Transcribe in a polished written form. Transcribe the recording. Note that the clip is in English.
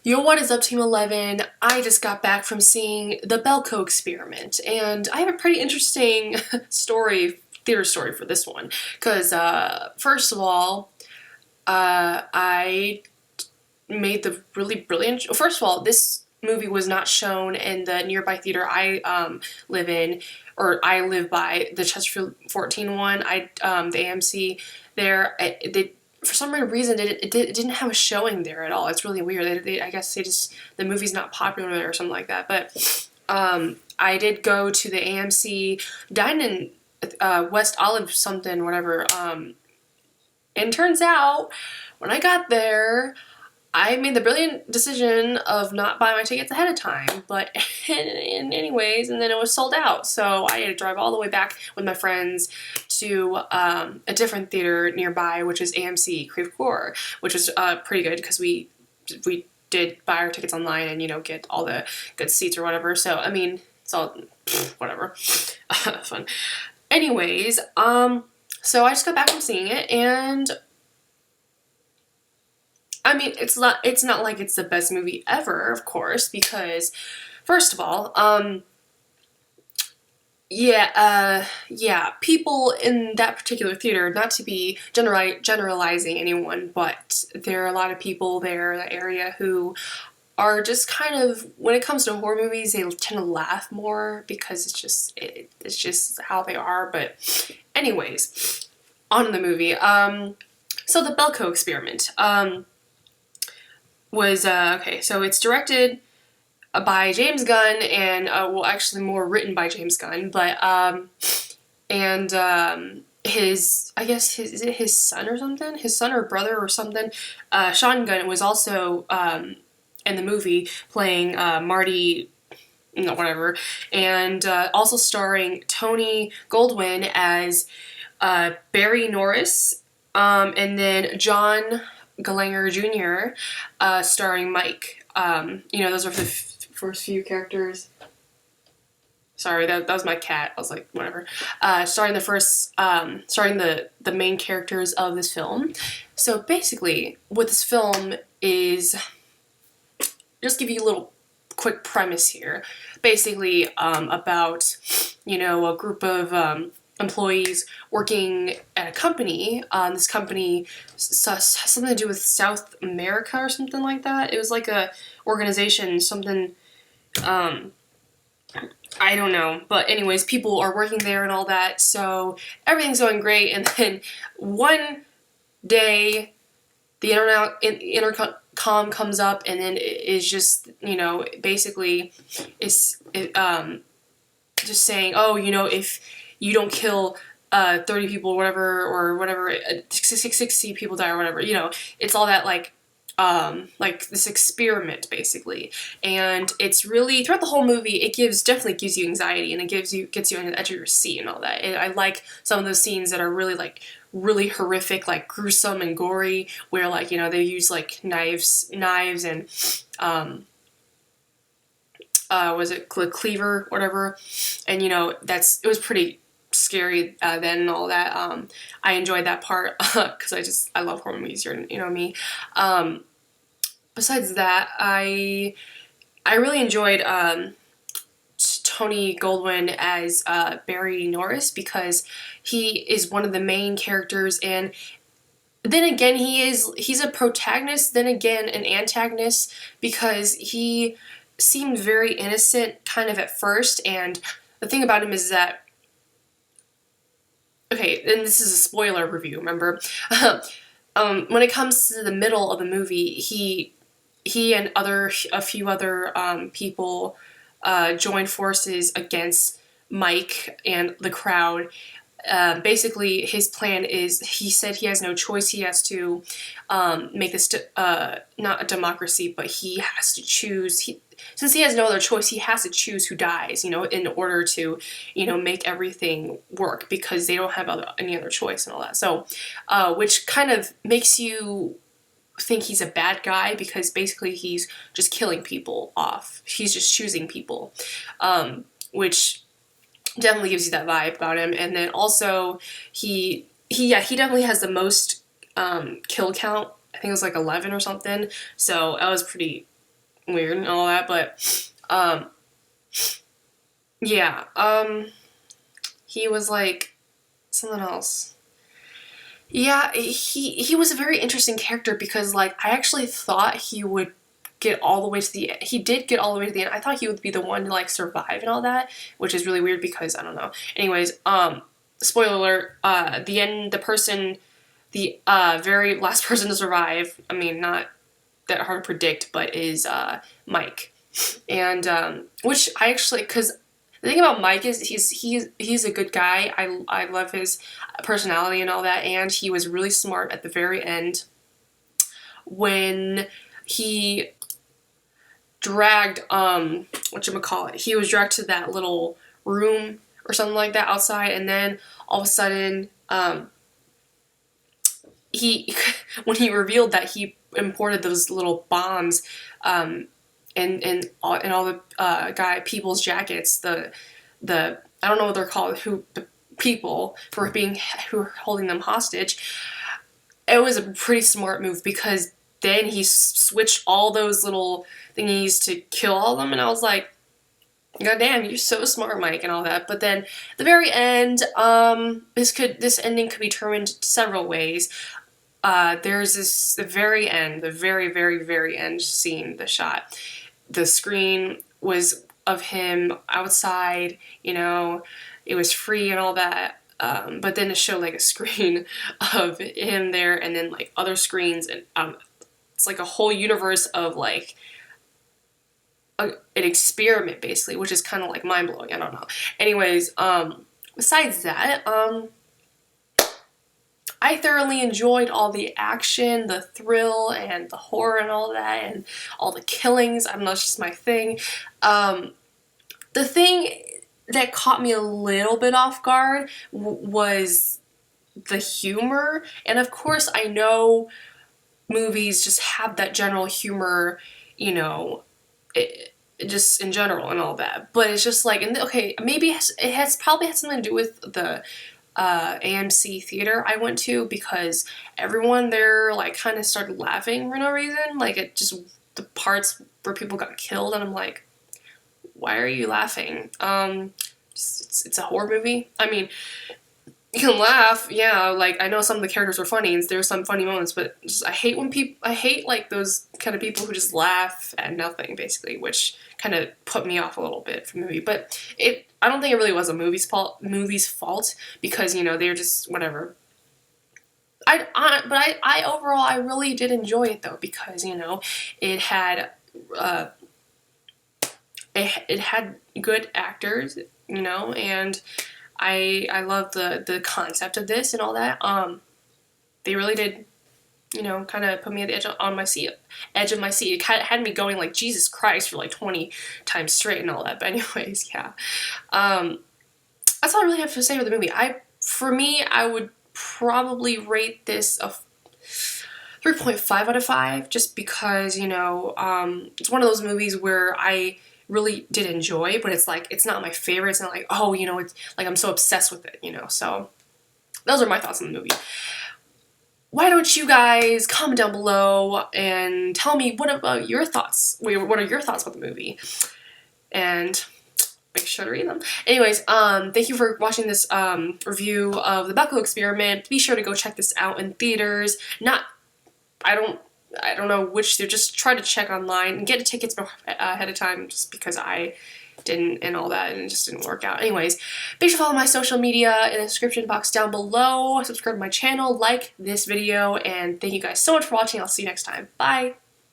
Yo, what is up, Team 11? I just got back from seeing the BELKO Experiment, and I have a pretty interesting theater story for this one. Because, first of all, I made the really brilliant... First of all, this movie was not shown in the nearby theater I live in, or I live by, the Chesterfield 14 one, the AMC there. For some reason, it didn't have a showing there at all. It's really weird. I guess the movie's not popular there or something like that. But I did go to the AMC dine in West Olive something, whatever. And turns out, when I got there, I made the brilliant decision of not buying my tickets ahead of time, but anyways, and then it was sold out, so I had to drive all the way back with my friends to a different theater nearby, which is AMC Creve Coeur, which was pretty good because we did buy our tickets online and, you know, get all the good seats or whatever, so, I mean, it's all, whatever, fun. Anyways, so I just got back from seeing it, and I mean, it's not like it's the best movie ever, of course, because first of all, people in that particular theater, not to be generalizing anyone, but there are a lot of people there in the area who are just kind of, when it comes to horror movies, they tend to laugh more because it's just how they are. But anyways, on the movie, so the BELKO Experiment, was, okay, so it's directed by James Gunn and, well, actually more written by James Gunn, but, I guess is it his son or something? His son or brother or something? Sean Gunn was also, in the movie playing, Marty, no, whatever, and, also starring Tony Goldwyn as, Barry Norris, and then John Gallanger Jr., starring Mike. You know, those are the first few characters. Sorry, that was my cat. I was like, whatever. Starring the main characters of this film. So basically, what this film is, just give you a little quick premise here. Basically, about, you know, a group of, employees working at a company. This company has something to do with South America or something like that. It was like a organization, something, I don't know. But anyways, people are working there and all that, so everything's going great, and then one day the intercom comes up, and then it is just, you know, basically just saying, oh, you know, if you don't kill 30 people or whatever, 60 people die or whatever, you know, it's all that, like this experiment, basically. And it's really, throughout the whole movie, it definitely gives you anxiety, and it gets you on the edge of your seat and all that. And I like some of those scenes that are really, like, really horrific, like gruesome and gory, where, like, you know, they use, like, knives and, was it cleaver, whatever, and, you know, it was pretty scary then and all that. I enjoyed that part because I love horror movies, you know me. Besides that, I really enjoyed Tony Goldwyn as Barry Norris, because he is one of the main characters, and then again he's a protagonist, then again an antagonist, because he seemed very innocent kind of at first, and the thing about him is that, okay, and this is a spoiler review, remember? When it comes to the middle of the movie, he and a few other people join forces against Mike and the crowd. Basically, his plan is, he said he has no choice. He has to make this not a democracy, but he has to choose. Since he has no other choice, he has to choose who dies, you know, in order to, you know, make everything work, because they don't have any other choice and all that. So, which kind of makes you think he's a bad guy, because basically he's just killing people off. He's just choosing people, which definitely gives you that vibe about him. And then also, he definitely has the most kill count. I think it was like 11 or something. So that was pretty weird and all that, but, yeah, he was, like, something else. Yeah, he was a very interesting character because, like, I actually thought he would get all the way to the end. He did get all the way to the end. I thought he would be the one to, like, survive and all that, which is really weird because, I don't know. Anyways, spoiler alert, the end, the very last person to survive, I mean, not that hard to predict, but is, Mike. And, which I actually, because the thing about Mike is he's a good guy. I love his personality and all that, and he was really smart at the very end when he dragged, whatchamacallit, he was dragged to that little room or something like that outside, and then all of a sudden, when he revealed that he imported those little bombs, and all the people's jackets, the I don't know what they're called, the people who were holding them hostage. It was a pretty smart move because then he switched all those little thingies to kill all of them, and I was like, God damn, you're so smart, Mike, and all that. But then, at the very end, this ending could be determined several ways. There's the very end, the very, very, very end scene, the shot. The screen was of him outside, you know, it was free and all that. But then it showed, like, a screen of him there, and then, like, other screens, and it's like a whole universe of, like, an experiment, basically, which is kind of, like, mind-blowing. I don't know. Anyways, besides that, I thoroughly enjoyed all the action, the thrill, and the horror and all that, and all the killings. I don't know, it's just my thing. The thing that caught me a little bit off guard was the humor. And of course, I know movies just have that general humor, you know, just in general and all that. But it's just like, and okay, maybe it probably has something to do with the AMC theater I went to, because everyone there, like, kind of started laughing for no reason. Like, it just, the parts where people got killed, and I'm like, why are you laughing? It's a horror movie. I mean, you can laugh, yeah, like, I know some of the characters were funny, and there's some funny moments, but just, I hate, like, those kind of people who just laugh at nothing, basically, which kind of put me off a little bit from the movie. But I don't think it really was a movie's fault, because, you know, they're just, whatever. But overall, I really did enjoy it, though, because, you know, it had good actors, you know, and I love the concept of this and all that. They really did, you know, kind of put me at the edge of my seat. It kind of had me going like, Jesus Christ, for like 20 times straight and all that. But anyways, yeah. That's all I really have to say for the movie. For me, I would probably rate this a 3.5 out of 5, just because, you know, it's one of those movies where I really did enjoy, but it's like, it's not my favorite. It's not like, oh, you know, it's like I'm so obsessed with it, you know. So those are my thoughts on the movie. Why don't you guys comment down below and tell me what about your thoughts? What are your thoughts about the movie? And make sure to read them. Anyways, thank you for watching this review of the BELKO Experiment. Be sure to go check this out in theaters. I don't know which, just try to check online and get tickets ahead of time, just because I didn't and all that, and it just didn't work out. Anyways, be sure to follow my social media in the description box down below. Subscribe to my channel, like this video, and thank you guys so much for watching. I'll see you next time. Bye!